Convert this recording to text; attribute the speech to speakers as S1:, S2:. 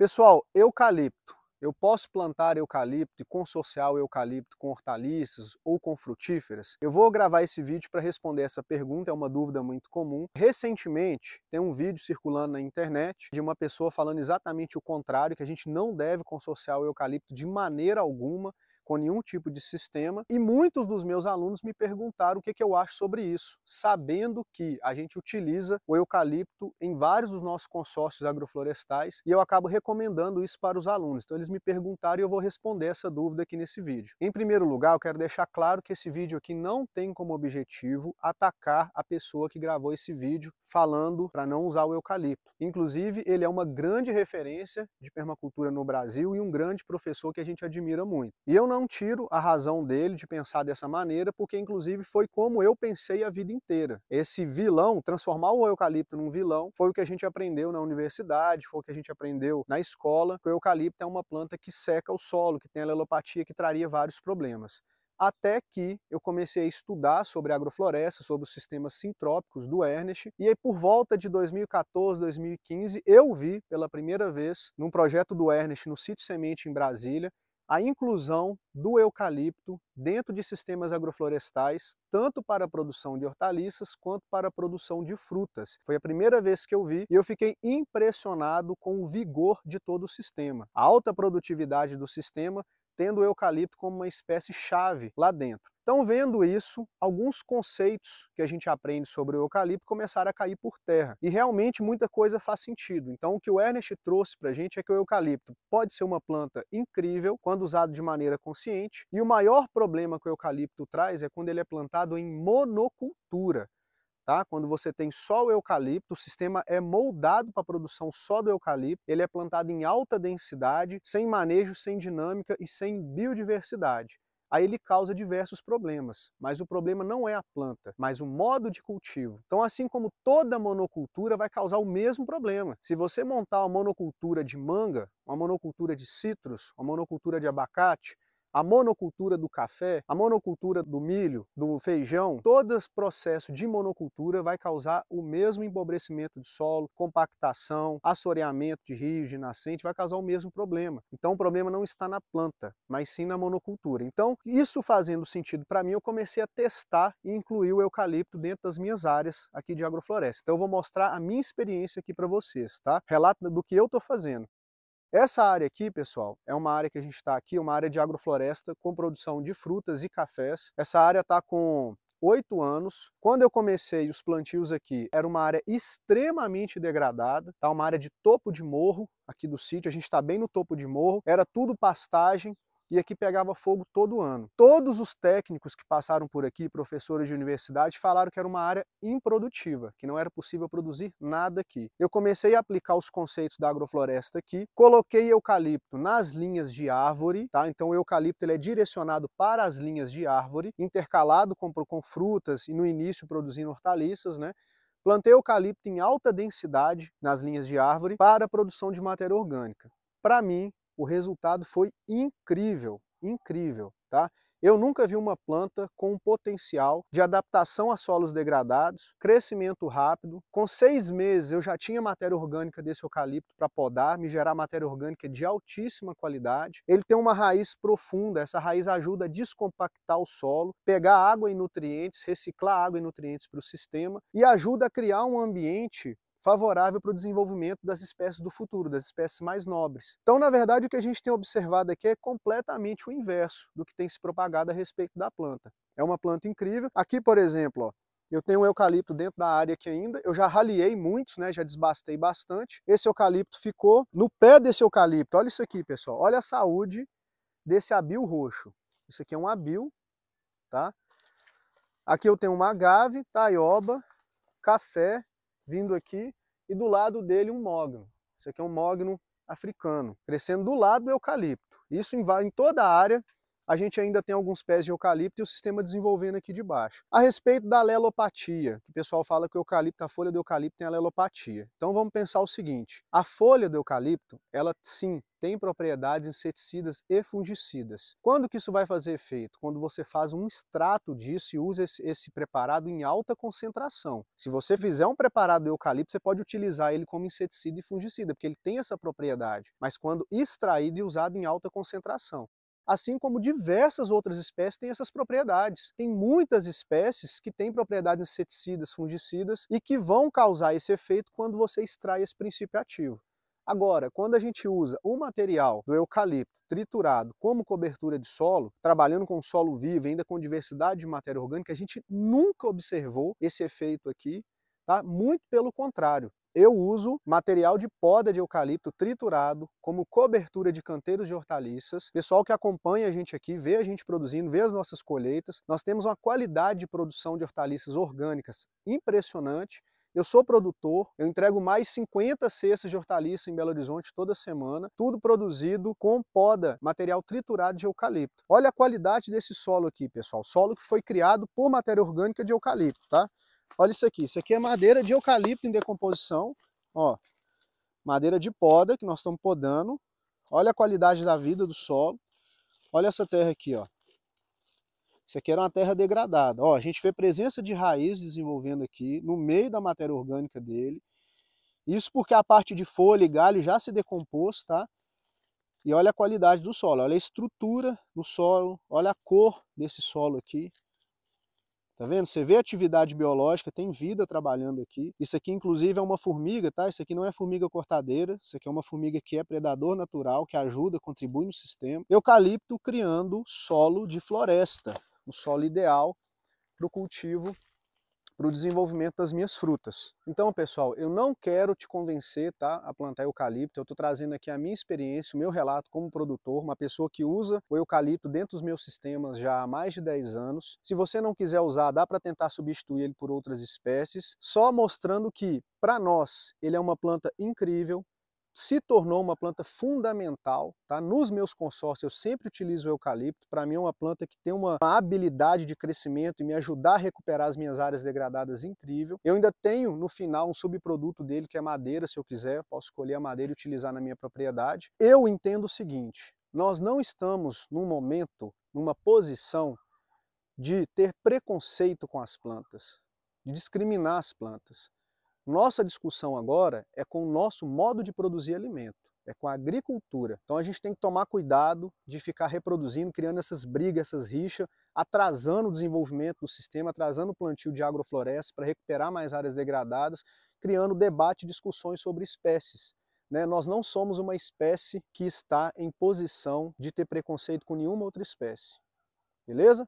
S1: Pessoal, eucalipto. Eu posso plantar eucalipto e consorciar o eucalipto com hortaliças ou com frutíferas? Eu vou gravar esse vídeo para responder essa pergunta, é uma dúvida muito comum. Recentemente, tem um vídeo circulando na internet de uma pessoa falando exatamente o contrário, que a gente não deve consorciar o eucalipto de maneira alguma, com nenhum tipo de sistema, e muitos dos meus alunos me perguntaram o que eu acho sobre isso, sabendo que a gente utiliza o eucalipto em vários dos nossos consórcios agroflorestais e eu acabo recomendando isso para os alunos. Então eles me perguntaram e eu vou responder essa dúvida aqui nesse vídeo. Em primeiro lugar, eu quero deixar claro que esse vídeo aqui não tem como objetivo atacar a pessoa que gravou esse vídeo falando para não usar o eucalipto. Inclusive, ele é uma grande referência de permacultura no Brasil e um grande professor que a gente admira muito. E eu não tiro a razão dele de pensar dessa maneira, porque inclusive foi como eu pensei a vida inteira. Esse vilão, transformar o eucalipto num vilão, foi o que a gente aprendeu na universidade, foi o que a gente aprendeu na escola, que o eucalipto é uma planta que seca o solo, que tem a lelopatia, que traria vários problemas. Até que eu comecei a estudar sobre agrofloresta, sobre os sistemas sintrópicos do Ernest, e aí por volta de 2014, 2015, eu vi pela primeira vez, num projeto do Ernest no Sítio Semente em Brasília, a inclusão do eucalipto dentro de sistemas agroflorestais, tanto para a produção de hortaliças quanto para a produção de frutas. Foi a primeira vez que eu vi e eu fiquei impressionado com o vigor de todo o sistema. A alta produtividade do sistema, tendo o eucalipto como uma espécie-chave lá dentro. Então, vendo isso, alguns conceitos que a gente aprende sobre o eucalipto começaram a cair por terra. E realmente muita coisa faz sentido. Então, o que o Ernest trouxe para a gente é que o eucalipto pode ser uma planta incrível quando usado de maneira consciente. E o maior problema que o eucalipto traz é quando ele é plantado em monocultura. Tá? Quando você tem só o eucalipto, o sistema é moldado para a produção só do eucalipto, ele é plantado em alta densidade, sem manejo, sem dinâmica e sem biodiversidade. Aí ele causa diversos problemas, mas o problema não é a planta, mas o modo de cultivo. Então, assim como toda monocultura vai causar o mesmo problema. Se você montar uma monocultura de manga, uma monocultura de citros, uma monocultura de abacate, a monocultura do café, a monocultura do milho, do feijão, todo esse processo de monocultura vai causar o mesmo empobrecimento de solo, compactação, assoreamento de rios, de nascente, vai causar o mesmo problema. Então o problema não está na planta, mas sim na monocultura. Então, isso fazendo sentido para mim, eu comecei a testar e incluir o eucalipto dentro das minhas áreas aqui de agrofloresta. Então eu vou mostrar a minha experiência aqui para vocês, tá? Relato do que eu estou fazendo. Essa área aqui, pessoal, é uma área que a gente está aqui, uma área de agrofloresta com produção de frutas e cafés. Essa área está com 8 anos. Quando eu comecei os plantios aqui, era uma área extremamente degradada, tá? Uma área de topo de morro aqui do sítio, a gente está bem no topo de morro, era tudo pastagem, e aqui pegava fogo todo ano. Todos os técnicos que passaram por aqui, professores de universidade, falaram que era uma área improdutiva, que não era possível produzir nada aqui. Eu comecei a aplicar os conceitos da agrofloresta aqui, coloquei eucalipto nas linhas de árvore, tá? Então o eucalipto ele é direcionado para as linhas de árvore, intercalado com frutas e no início produzindo hortaliças, né? Plantei eucalipto em alta densidade nas linhas de árvore para a produção de matéria orgânica. Para mim, o resultado foi incrível, incrível, tá? Eu nunca vi uma planta com um potencial de adaptação a solos degradados, crescimento rápido. Com 6 meses eu já tinha matéria orgânica desse eucalipto para podar, me gerar matéria orgânica de altíssima qualidade. Ele tem uma raiz profunda, essa raiz ajuda a descompactar o solo, pegar água e nutrientes, reciclar água e nutrientes para o sistema e ajuda a criar um ambiente favorável para o desenvolvimento das espécies do futuro, das espécies mais nobres. Então, na verdade, o que a gente tem observado aqui é completamente o inverso do que tem se propagado a respeito da planta. É uma planta incrível. Aqui, por exemplo, ó, eu tenho um eucalipto dentro da área aqui ainda, eu já raliei muitos, né, já desbastei bastante. Esse eucalipto ficou no pé desse eucalipto. Olha isso aqui, pessoal. Olha a saúde desse abil roxo. Isso aqui é um abil, tá? Aqui eu tenho uma agave, taioba, café, vindo aqui, e do lado dele um mogno. Isso aqui é um mogno africano, crescendo do lado do eucalipto. Isso em toda a área a gente ainda tem alguns pés de eucalipto e o sistema desenvolvendo aqui de baixo. A respeito da alelopatia, que o pessoal fala que o eucalipto, a folha do eucalipto tem alelopatia. Então vamos pensar o seguinte, a folha do eucalipto, ela sim tem propriedades inseticidas e fungicidas. Quando que isso vai fazer efeito? Quando você faz um extrato disso e usa esse preparado em alta concentração. Se você fizer um preparado de eucalipto, você pode utilizar ele como inseticida e fungicida, porque ele tem essa propriedade, mas quando extraído e usado em alta concentração. Assim como diversas outras espécies têm essas propriedades. Tem muitas espécies que têm propriedades inseticidas, fungicidas e que vão causar esse efeito quando você extrai esse princípio ativo. Agora, quando a gente usa o material do eucalipto triturado como cobertura de solo, trabalhando com solo vivo, ainda com diversidade de matéria orgânica, a gente nunca observou esse efeito aqui, tá? Muito pelo contrário. Eu uso material de poda de eucalipto triturado como cobertura de canteiros de hortaliças. Pessoal que acompanha a gente aqui, vê a gente produzindo, vê as nossas colheitas. Nós temos uma qualidade de produção de hortaliças orgânicas impressionante. Eu sou produtor, eu entrego mais 50 cestas de hortaliça em Belo Horizonte toda semana, tudo produzido com poda, material triturado de eucalipto. Olha a qualidade desse solo aqui, pessoal. Solo que foi criado por matéria orgânica de eucalipto, tá? Olha isso aqui é madeira de eucalipto em decomposição, ó, madeira de poda que nós estamos podando. Olha a qualidade da vida do solo. Olha essa terra aqui, ó. Isso aqui era uma terra degradada. Ó, a gente vê presença de raiz desenvolvendo aqui no meio da matéria orgânica dele. Isso porque a parte de folha e galho já se decompôs, tá? E olha a qualidade do solo, olha a estrutura do solo, olha a cor desse solo aqui. Tá vendo? Você vê a atividade biológica, tem vida trabalhando aqui. Isso aqui, inclusive, é uma formiga, tá? Isso aqui não é formiga cortadeira, isso aqui é uma formiga que é predador natural, que ajuda, contribui no sistema. Eucalipto criando solo de floresta, um solo ideal para o cultivo, para o desenvolvimento das minhas frutas. Então, pessoal, eu não quero te convencer, tá, a plantar eucalipto. Eu estou trazendo aqui a minha experiência, o meu relato como produtor, uma pessoa que usa o eucalipto dentro dos meus sistemas já há mais de 10 anos. Se você não quiser usar, dá para tentar substituir ele por outras espécies, só mostrando que, para nós, ele é uma planta incrível, se tornou uma planta fundamental, tá? Nos meus consórcios eu sempre utilizo o eucalipto, para mim é uma planta que tem uma habilidade de crescimento e me ajudar a recuperar as minhas áreas degradadas incrível. Eu ainda tenho no final um subproduto dele que é madeira, se eu quiser, eu posso escolher a madeira e utilizar na minha propriedade. Eu entendo o seguinte, nós não estamos num momento, numa posição de ter preconceito com as plantas, de discriminar as plantas. Nossa discussão agora é com o nosso modo de produzir alimento, é com a agricultura. Então a gente tem que tomar cuidado de ficar reproduzindo, criando essas brigas, essas rixas, atrasando o desenvolvimento do sistema, atrasando o plantio de agroflorestas para recuperar mais áreas degradadas, criando debate e discussões sobre espécies. Nós não somos uma espécie que está em posição de ter preconceito com nenhuma outra espécie. Beleza?